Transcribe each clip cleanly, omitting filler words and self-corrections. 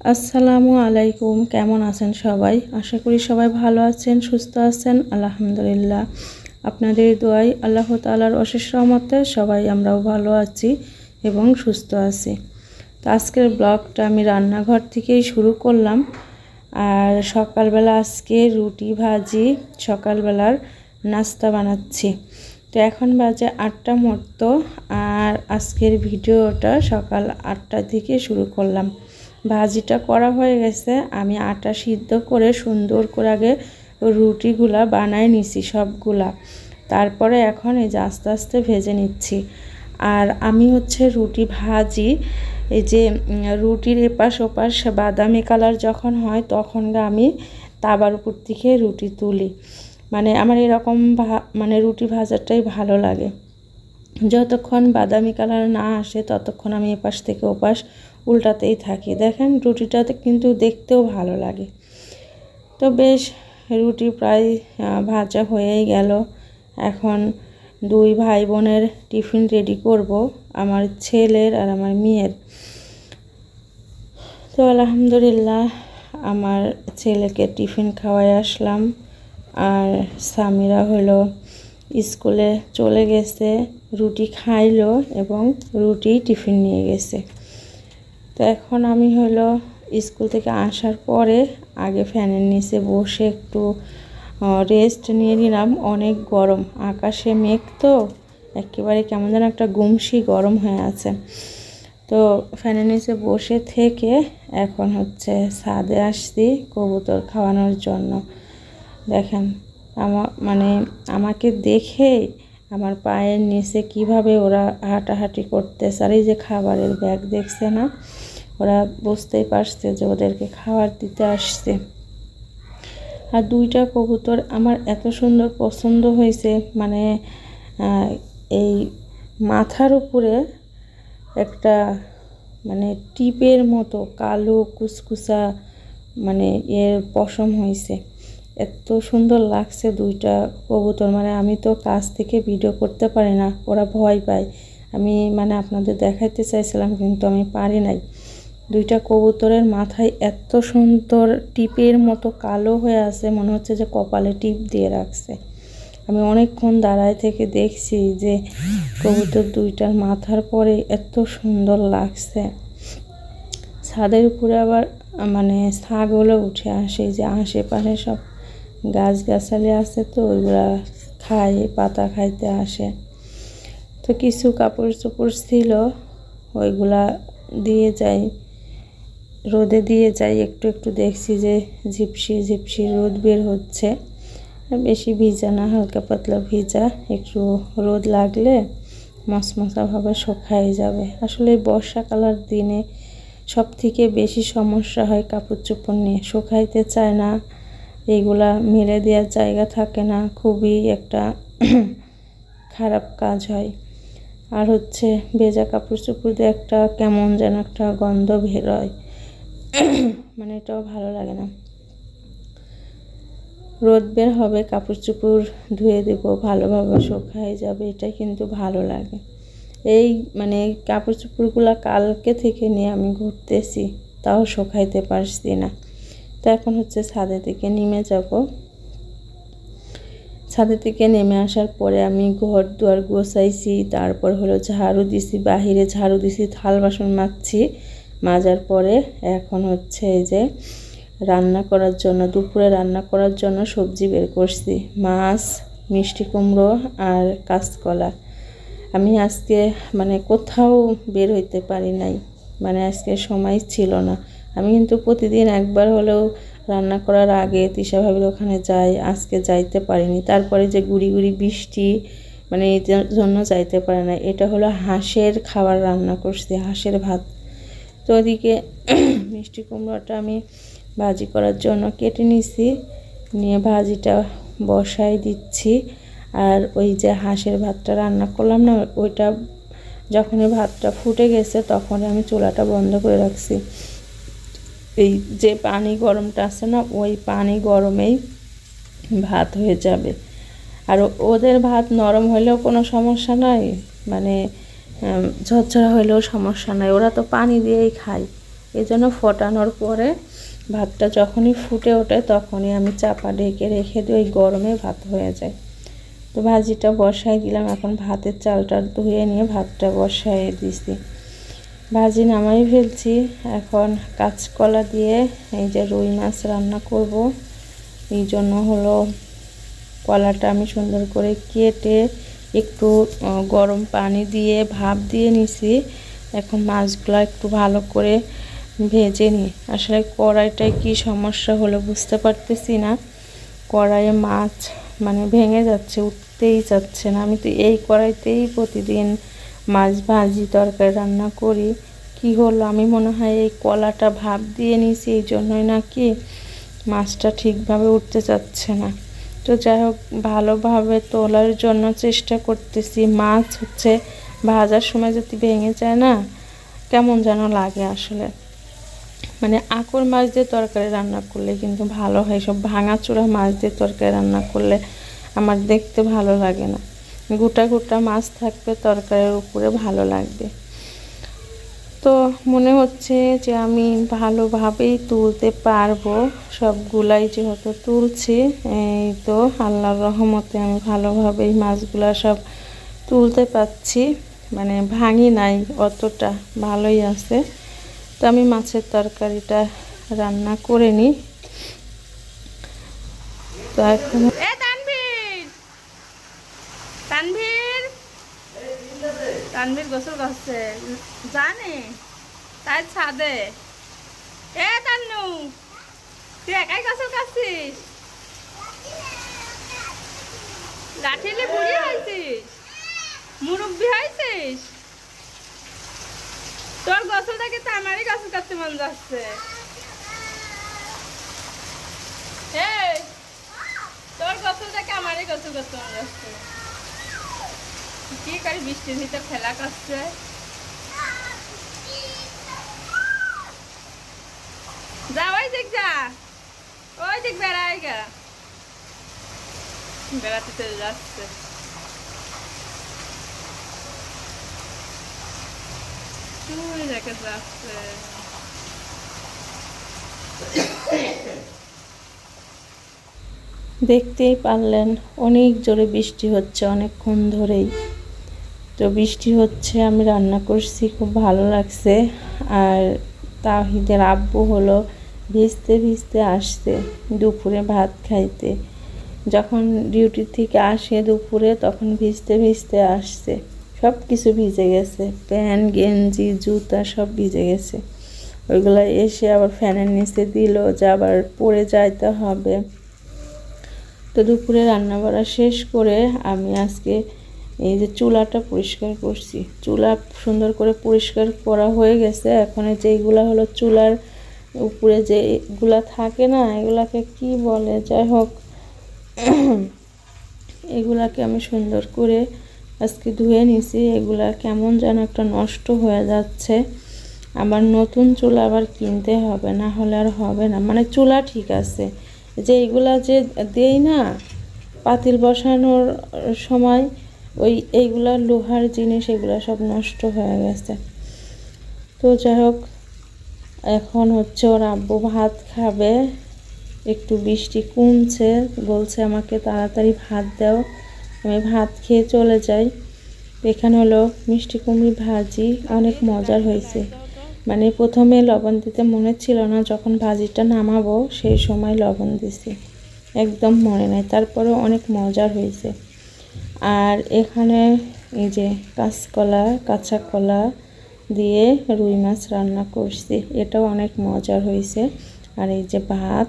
আসসালামু আলাইকুম। কেমন আছেন সবাই? আশা করি সবাই ভালো আছেন, সুস্থ আছেন। আলহামদুলিল্লাহ, আপনাদের দোয়ায় আল্লাহ তাআলার অশেষ রহমতে সবাই আমরাও ভালো আছি এবং সুস্থ আছি। তো আজকের ব্লগটা আমি রান্নাঘর থেকেই শুরু করলাম। আর সকালবেলা আজকে রুটি ভাজি সকালবেলার নাস্তা বানাচ্ছি। তো এখন বাজে 8টা মতো। আর আজকের ভিডিওটা সকাল 8টা থেকে শুরু করলাম। ভাজিটা করা হয়ে গেছে। আমি আটা সিদ্ধ করে সুন্দর করে আগে রুটিগুলা বানায় নিছি সবগুলা। তারপরে এখন এই যে আস্তে আস্তে ভেজে নিচ্ছি। আর আমি হচ্ছে রুটি ভাজি, এই যে রুটির এপাশ ওপাশ বাদামি কালার যখন হয় তখন আমি তাবার উপর থেকে রুটি তুলি। মানে আমার এরকম মানে রুটি ভাজাটাই ভালো লাগে। যতক্ষণ বাদামি কালার না আসে ততক্ষণ আমি এপাশ থেকে ওপাশ উল্টাতেই থাকি। দেখেন রুটিটাতে কিন্তু দেখতেও ভালো লাগে। তো বেশ রুটি প্রায় ভাজা হয়েই গেল। এখন দুই ভাই বোনের টিফিন রেডি করব, আমার ছেলের আর আমার মেয়ের। তো আলহামদুলিল্লাহ আমার ছেলেকে টিফিন খাওয়াই আসলাম। আর স্বামীরা হলো স্কুলে চলে গেছে, রুটি খাইলো এবং রুটি টিফিন নিয়ে গেছে। তো এখন আমি হলো স্কুল থেকে আসার পরে আগে ফ্যানের নিচে বসে একটু রেস্ট নিয়ে নিলাম। অনেক গরম, আকাশে মেঘ, তো একেবারে কেমন যেন একটা গুমসি গরম হয়ে আছে। তো ফ্যানের নিচে বসে থেকে এখন হচ্ছে ছাদে আসছি কবুতর খাওয়ানোর জন্য। দেখেন আমাকে দেখে আমার পায়ের নিচে কিভাবে ওরা হাঁটাহাঁটি করতেছে। আর এই যে খাবারের ব্যাগ দেখছে না, ওরা বুঝতেই পারছে যে ওদেরকে খাবার দিতে আসছে। আর দুইটা কবুতর আমার এত সুন্দর পছন্দ হয়েছে, মানে এই মাথার উপরে একটা মানে টিপের মতো কালো কুচকুচা মানে এর পশম হয়েছে। এত সুন্দর লাগছে দুইটা কবুতর। মানে আমি তো কাছ থেকে ভিডিও করতে পারি না, ওরা ভয় পায়। আমি আপনাদের দেখাইতে চাইছিলাম কিন্তু আমি পারি নাই। দুইটা কবুতরের মাথায় এত সুন্দর টিপের মতো কালো হয়ে আছে, মনে হচ্ছে যে কপালে টিপ দিয়ে রাখছে। আমি অনেকক্ষণ দাঁড়ায় থেকে দেখছি যে কবুতর দুইটার মাথার পরে এত সুন্দর লাগছে। ছাদের উপরে আবার ছাগলও উঠে আসে, যে আশেপাশে সব গাছগাছালি আছে, তো ওইগুলা খায়, পাতা খাইতে আসে। তো কিছু কাপড় চোপড় ছিল, ওইগুলা দিয়ে যাই, রোদে দিয়ে যাই। একটু একটু দেখছি যে ঝিপসি ঝিপসি রোদ বের হচ্ছে। বেশি ভিজা না, হালকা পাতলা ভিজা, একটু রোদ লাগলে মশমশাভাবে শুকায় যাবে। আসলে বর্ষাকালের দিনে সব থেকে বেশি সমস্যা হয় কাপড় চোপড় নিয়ে, শুকাইতে চায় না, এইগুলা মেলে দেওয়ার জায়গা থাকে না, খুবই একটা খারাপ কাজ হয়। আর হচ্ছে ভেজা কাপড় চোপড় দিয়ে একটা কেমন যেন একটা গন্ধ বের হয়, এটাও ভালো লাগে না। রোদ বের হবে, কাপড় চোপড় ধুয়ে দেব, ভালোভাবে শুকায় যাবে, এটাই কিন্তু ভালো লাগে। এই কাপড় চোপড়গুলো কালকে থেকে নিয়ে আমি ঘুরতেছি, তাও শুকাইতে পারছি না। তো এখন হচ্ছে ছাদে থেকে নেমে যাব। ছাদে থেকে নেমে আসার পরে আমি ঘর দুয়ার গোছাইছি, তারপর হলো ঝাড়ু দিছি, বাহিরে ঝাড়ু দিছি, থাল বাসন মাজছি। মাজার পরে এখন হচ্ছে এই যে রান্না করার জন্য, দুপুরে রান্না করার জন্য সবজি বের করছি, মাছ, মিষ্টি কুমড়ো আর কাঁচকলা। আমি আজকে কোথাও বের হইতে পারি নাই, আজকে সময় ছিল না। আমি কিন্তু প্রতিদিন একবার হলেও রান্না করার আগে তিশা ভাবির ওখানে যাই, আজকে যাইতে পারিনি। তারপরে যে গুড়ি গুড়ি বৃষ্টি, এই জন্য যাইতে পারে না। এটা হলো হাঁসের খাবার রান্না করছি, হাঁসের ভাত। তো ওদিকে মিষ্টি কুমড়োটা আমি ভাজি করার জন্য কেটে নিছি, নিয়ে ভাজিটা বসাই দিচ্ছি। আর ওই যে হাঁসের ভাতটা রান্না করলাম না, ওইটা যখনই ভাতটা ফুটে গেছে তখন আমি চুলাটা বন্ধ করে রাখছি। এই যে পানি গরমটা আছে না, ওই পানি গরমেই ভাত হয়ে যাবে। আর ওদের ভাত নরম হলেও কোনো সমস্যা নাই, ঝরঝরা হলেও সমস্যা নাই, ওরা তো পানি দিয়েই খায়। এই জন্য ফোটানোর পরে ভাতটা যখনই ফুটে ওঠে তখনই আমি চাপা ঢেকে রেখে দিই, ওই গরমে ভাত হয়ে যায়। তো ভাজিটা বসাই দিলাম, এখন ভাতের চালটা ধুয়ে নিয়ে ভাতটা বসাই দিছি। ভাজি নামাই ফেলছি। এখন কাঁচকলা দিয়ে এই যে রুই মাছ রান্না করব। এই জন্য হলো কলাটা আমি সুন্দর করে কেটে একটু গরম পানি দিয়ে ভাপ দিয়ে নিছি। এখন মাছগুলো একটু ভালো করে ভেজে নিই। আসলে কড়াইটায় কি সমস্যা হলো বুঝতে পারতেছি না, কড়াইয়ে মাছ মানে ভেঙে যাচ্ছে, উঠতেই যাচ্ছে না। আমি তো এই কড়াইতেই প্রতিদিন মাছ ভাজি তরকারি রান্না করি। কি হলো, আমি মনে হয় এই কলাটা ভাপ দিয়ে নিছি, এই জন্যই নাকি মাছটা ঠিকভাবে উঠতে যাচ্ছে না। তো যাই হোক, ভালোভাবে তোলার জন্য চেষ্টা করতেছি। মাছ হচ্ছে ভাজার সময় যদি ভেঙে যায় না, কেমন যেন লাগে আসলে। মানে আকর মাছ দিয়ে তরকারি রান্না করলে কিন্তু ভালো হয়, সব ভাঙাচোরা মাছ দিয়ে তরকারি রান্না করলে আমার দেখতে ভালো লাগে না। গোটা গোটা মাছ থাকবে তরকারির উপরে, ভালো লাগবে। তো মনে হচ্ছে যে আমি ভালোভাবেই তুলতে পারবো, সবগুলাই যেহেতু তুলছি। এই তো আল্লাহর রহমতে আমি ভালোভাবেই মাছগুলা সব তুলতে পারছি, মানে ভাঙি নাই, অতটা ভালোই আছে। তো আমি মাছের তরকারিটা রান্না করে নিই। তো এখন তানভীর গোসল করছে জানে, তাই ছাদে। তান্নু, তুই একাই গোসল করছিস? লাঠিলি বুড়ি হয়েছিস, মুরব্বী হয়েছিস? তোর গোসল দেখে তো আমারই গোসল করতে মন যাচ্ছে। তোর গোসল দেখে আমারই গোসল করতে মন যাচ্ছে। কি করি, বৃষ্টির ভিতর খেলা করছে। যা ওই দিক যা, ওই দিক বেড়াই গা, বেড়াতে চলে যাচ্ছে। তুই রেখে যাচ্ছে। দেখতেই পারলেন অনেক জোরে বৃষ্টি হচ্ছে অনেকক্ষণ ধরেই। তো বৃষ্টি হচ্ছে, আমি রান্না করছি, খুব ভালো লাগছে। আর তাহিদের আব্বু হলো ভিজতে ভিজতে আসছে দুপুরে ভাত খাইতে। যখন ডিউটি থেকে আসে দুপুরে তখন ভিজতে ভিজতে আসছে, সব কিছু ভিজে গেছে, প্যান্ট গেঞ্জি জুতা সব ভিজে গেছে। ওইগুলো এসে আবার ফ্যানের নিচে দিল যে আবার পরে যাইতে হবে। তো দুপুরে রান্না বাড়া শেষ করে আমি আজকে এই যে চুলাটা পরিষ্কার করছি। চুলা সুন্দর করে পরিষ্কার করা হয়ে গেছে। এখন যেইগুলা হলো চুলার উপরে যেগুলা থাকে না, এগুলাকে কি বলে, যাই হোক এগুলাকে আমি সুন্দর করে আজকে ধুয়ে নিছি। এগুলা কেমন যেন একটা নষ্ট হয়ে যাচ্ছে। আবার নতুন চুলা আবার কিনতে হবে, না হলে আর হবে না। মানে চুলা ঠিক আছে, যে এইগুলা যে দেই না পাতিল বসানোর সময়, এইগুলা লোহার জিনিস, এগুলা সব নষ্ট হয়ে গেছে। তো যাই হোক, এখন হচ্ছে ওর আব্বু ভাত খাবে। একটু বৃষ্টি কমছে, বলছে আমাকে তাড়াতাড়ি ভাত দাও, আমি ভাত খেয়ে চলে যাই। এখানে হলো মিষ্টি কুমড়ি ভাজি, অনেক মজার হয়েছে। মানে প্রথমে লবণ দিতে মনে ছিল না, যখন ভাজিটা নামাবো সেই সময় লবণ দিছি, একদম মনে নাই, তারপরেও অনেক মজার হয়েছে। আর এখানে এই যে কাঁচকলা, কাঁচা কলা দিয়ে রুই মাছ রান্না করছি, এটাও অনেক মজার হয়েছে। আর এই যে ভাত,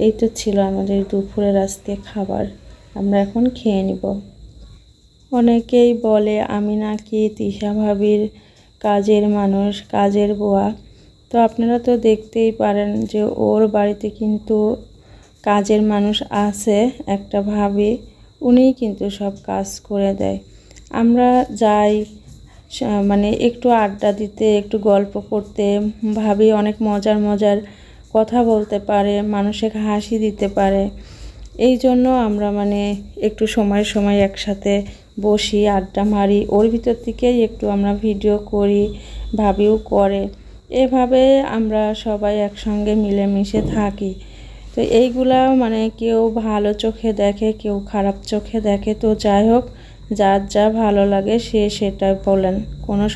এই তো ছিল আমাদের দুপুরের আজকে খাবার। আমরা এখন খেয়ে নিব। অনেকেই বলে আমি নাকি তিশা ভাবির কাজের মানুষ, কাজের বুয়া। তো আপনারা তো দেখতেই পারেন যে ওর বাড়িতে কিন্তু কাজের মানুষ আছে, একটা ভাবি, উনিই কিন্তু সব কাজ করে দেয়। আমরা যাই মানে একটু আড্ডা দিতে, একটু গল্প করতে, ভাবি অনেক মজার মজার কথা বলতে পারে, মানুষকে হাসি দিতে পারে। এই জন্য আমরা মানে একটু সময় সময় একসাথে বসি, আড্ডা মারি, ওর ভিতর থেকেই একটু আমরা ভিডিও করি, ভাবিও করে। এভাবে আমরা সবাই একসঙ্গে মিলেমিশে থাকি। তো এইগুলা মানে কেউ ভালো চোখে দেখে, কেউ খারাপ চোখে দেখে। তো যাই হোক, যার যা ভালো লাগে সে সেটা বলেন, কোনো